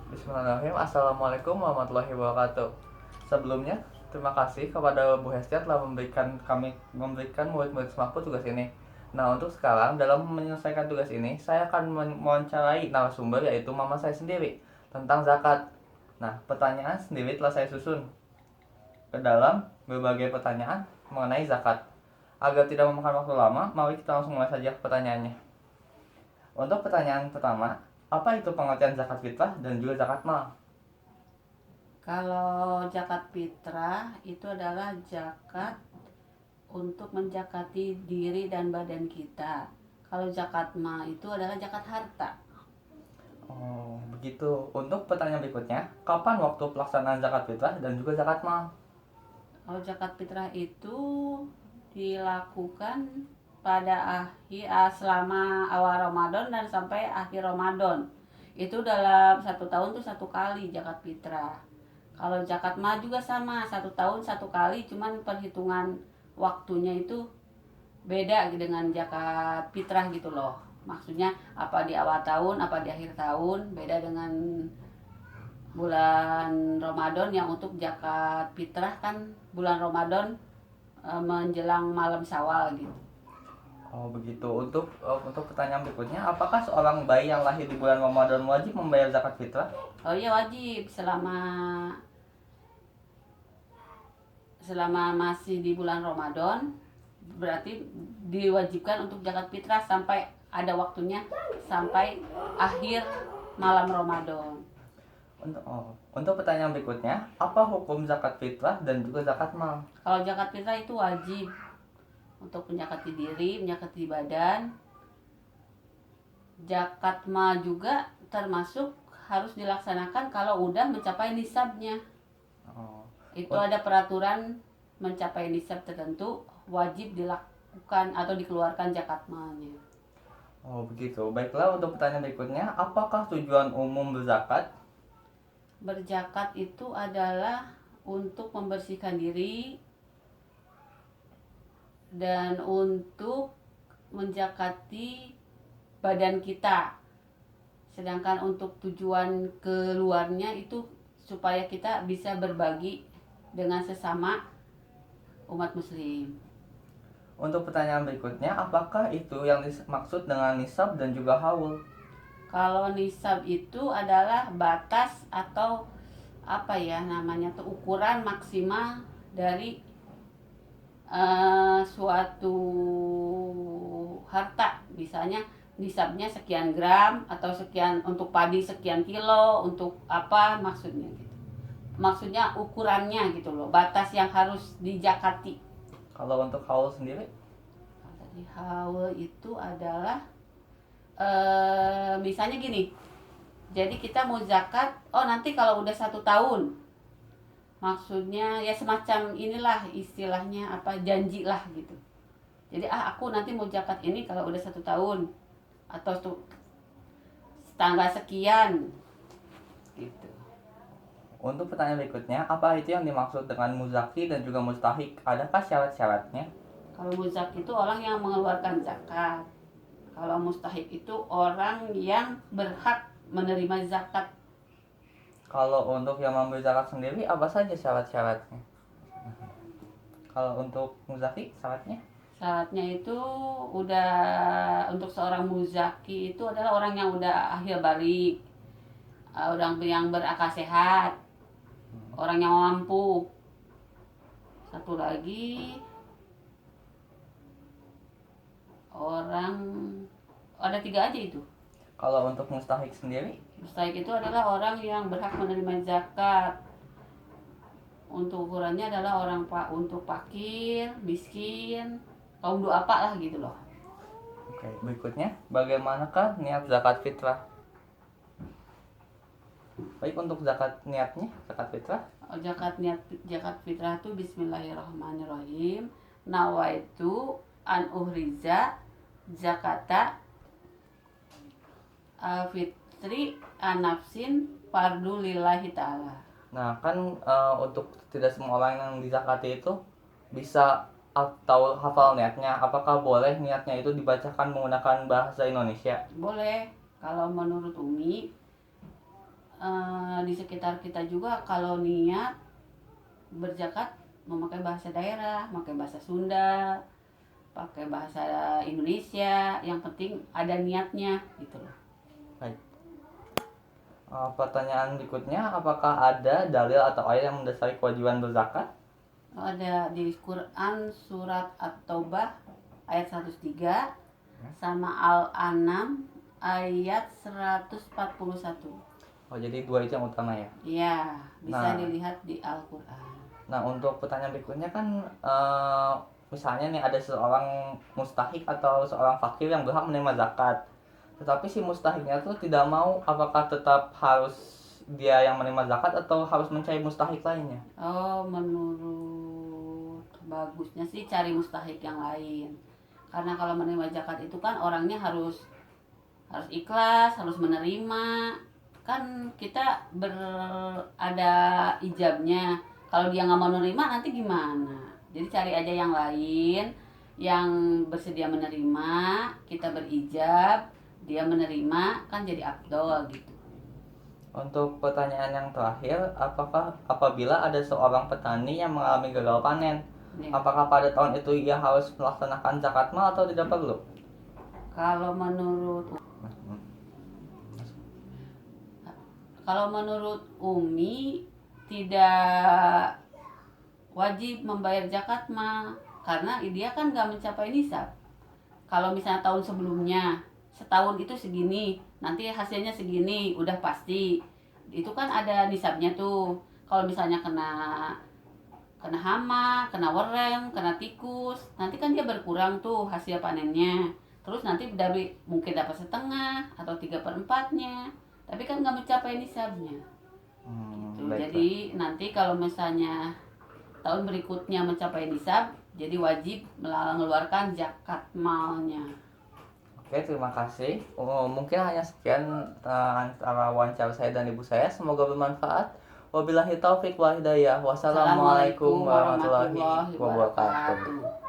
Bismillahirrahmanirrahim. Assalamualaikum warahmatullahi wabarakatuh. Sebelumnya, terima kasih kepada Bu Hestia telah memberikan murid-murid semakku tugas ini. Nah, untuk sekarang dalam menyelesaikan tugas ini, saya akan mewawancarai narasumber yaitu mama saya sendiri tentang zakat. Nah, pertanyaan sendiri telah saya susun ke dalam berbagai pertanyaan mengenai zakat. Agar tidak memakan waktu lama, mari kita langsung mulai saja pertanyaannya. Untuk pertanyaan pertama, apa itu pengertian zakat fitrah dan juga zakat mal? Kalau zakat fitrah itu adalah zakat untuk menzakati diri dan badan kita. Kalau zakat mal itu adalah zakat harta. Oh, begitu. Untuk pertanyaan berikutnya, kapan waktu pelaksanaan zakat fitrah dan juga zakat mal? Kalau zakat fitrah itu dilakukan pada selama awal Ramadan dan sampai akhir Ramadan. Itu dalam 1 tahun tuh 1 kali zakat fitrah. Kalau zakat mal juga sama, 1 tahun 1 kali, cuman perhitungan waktunya itu beda dengan zakat fitrah gitu loh. Maksudnya apa di awal tahun, apa di akhir tahun, beda dengan bulan Ramadan yang untuk zakat fitrah kan bulan Ramadan menjelang malam Syawal gitu. Oh, begitu. Untuk pertanyaan berikutnya, apakah seorang bayi yang lahir di bulan Ramadan wajib membayar zakat fitrah? Oh iya, wajib selama selama masih di bulan Ramadan, berarti diwajibkan untuk zakat fitrah sampai ada waktunya, sampai akhir malam Ramadan. Untuk pertanyaan berikutnya, apa hukum zakat fitrah dan juga zakat mal? Kalau zakat fitrah itu wajib untuk menyakati diri, menyakati badan. Zakat mal juga termasuk harus dilaksanakan kalau udah mencapai nisabnya. Oh, Itu ada peraturan mencapai nisab tertentu wajib dilakukan atau dikeluarkan zakat malnya. oh begitu. Baiklah, untuk pertanyaan berikutnya, apakah tujuan umum berzakat? Berzakat itu adalah untuk membersihkan diri dan untuk menzakati badan kita. Sedangkan untuk tujuan keluarnya itu supaya kita bisa berbagi dengan sesama umat muslim. Untuk pertanyaan berikutnya, apakah itu yang dimaksud dengan nisab dan juga haul? Kalau nisab itu adalah batas atau apa ya namanya tuh, ukuran maksimal dari suatu harta. Misalnya nisabnya sekian gram atau sekian, untuk padi sekian kilo, untuk apa maksudnya gitu. Maksudnya ukurannya gitu loh, batas yang harus dijakati. Kalau untuk haul sendiri? Jadi haul itu adalah misalnya gini, jadi kita mau zakat, oh nanti kalau udah 1 tahun, maksudnya ya semacam inilah istilahnya, apa, janji lah gitu. Jadi aku nanti mau zakat ini kalau udah 1 tahun, atau tuh tanggal sekian gitu. Untuk pertanyaan berikutnya, apa itu yang dimaksud dengan muzaki dan juga mustahik? Adakah syarat-syaratnya? Kalau muzak itu orang yang mengeluarkan zakat. Kalau mustahik itu orang yang berhak menerima zakat. Kalau untuk yang memberi zakat sendiri, apa saja syarat-syaratnya? Kalau untuk muzaki, syaratnya? Syaratnya itu udah, untuk seorang muzaki itu adalah orang yang udah akhir balik, orang yang berakal sehat, orang yang mampu. Satu lagi, orang, ada 3 aja itu. Kalau untuk mustahik sendiri? Mustahik itu adalah orang yang berhak menerima zakat. Untuk ukurannya adalah orang untuk fakir, miskin, kaum duafa lah gitu loh. Oke, berikutnya, bagaimanakah niat zakat fitrah? Baik, untuk zakat fitrah. Zakat fitrah itu bismillahirrahmanirrahim. Nawaitu an uhriza zakata fitri anafsin fardu lillahi ta'ala. Nah, kan untuk tidak semua orang yang dizakati itu bisa atau hafal niatnya. Apakah boleh niatnya itu dibacakan menggunakan bahasa Indonesia? Boleh. Kalau menurut Umi, di sekitar kita juga kalau niat berzakat memakai bahasa daerah, pakai bahasa Sunda, pakai bahasa Indonesia, yang penting ada niatnya gitu loh. Baik. Pertanyaan berikutnya, apakah ada dalil atau ayat yang mendasari kewajiban berzakat? Ada di Quran surat At-Taubah ayat 103 sama Al-An'am ayat 141. Oh, jadi dua itu yang utama ya. Iya, bisa Nah. dilihat di Al-Quran. Nah, untuk pertanyaan berikutnya kan misalnya nih ada seorang mustahik atau seorang fakir yang berhak menerima zakat. Tetapi si mustahiknya tuh tidak mau, apakah tetap harus dia yang menerima zakat atau harus mencari mustahik lainnya? Oh, menurut bagusnya sih cari mustahik yang lain. Karena kalau menerima zakat itu kan orangnya harus ikhlas, harus menerima. Kan kita ada ijabnya. Kalau dia nggak mau menerima nanti gimana? Jadi cari aja yang lain yang bersedia menerima, kita berijab, dia menerima, kan jadi afdol gitu. Untuk pertanyaan yang terakhir, apabila ada seorang petani yang mengalami gagal panen, Ya. apakah pada tahun itu ia harus melaksanakan zakat mal atau tidak perlu? Kalau menurut Umi tidak wajib membayar zakat mah, karena dia kan nggak mencapai nisab. Kalau misalnya tahun sebelumnya setahun itu segini, nanti hasilnya segini, udah pasti. Itu kan ada nisabnya tuh. Kalau misalnya kena hama, kena wereng, kena tikus, nanti kan dia berkurang tuh hasil panennya. Terus nanti mungkin dapat setengah atau 3/4-nya, tapi kan nggak mencapai nisabnya. Gitu. Jadi nanti kalau misalnya tahun berikutnya mencapai nisab, jadi wajib mengeluarkan zakat malnya. Oke, terima kasih. Mungkin hanya sekian antara wawancara saya dan ibu saya. Semoga bermanfaat. Wabillahi taufiq wal hidayah. Wassalamualaikum warahmatullahi wabarakatuh.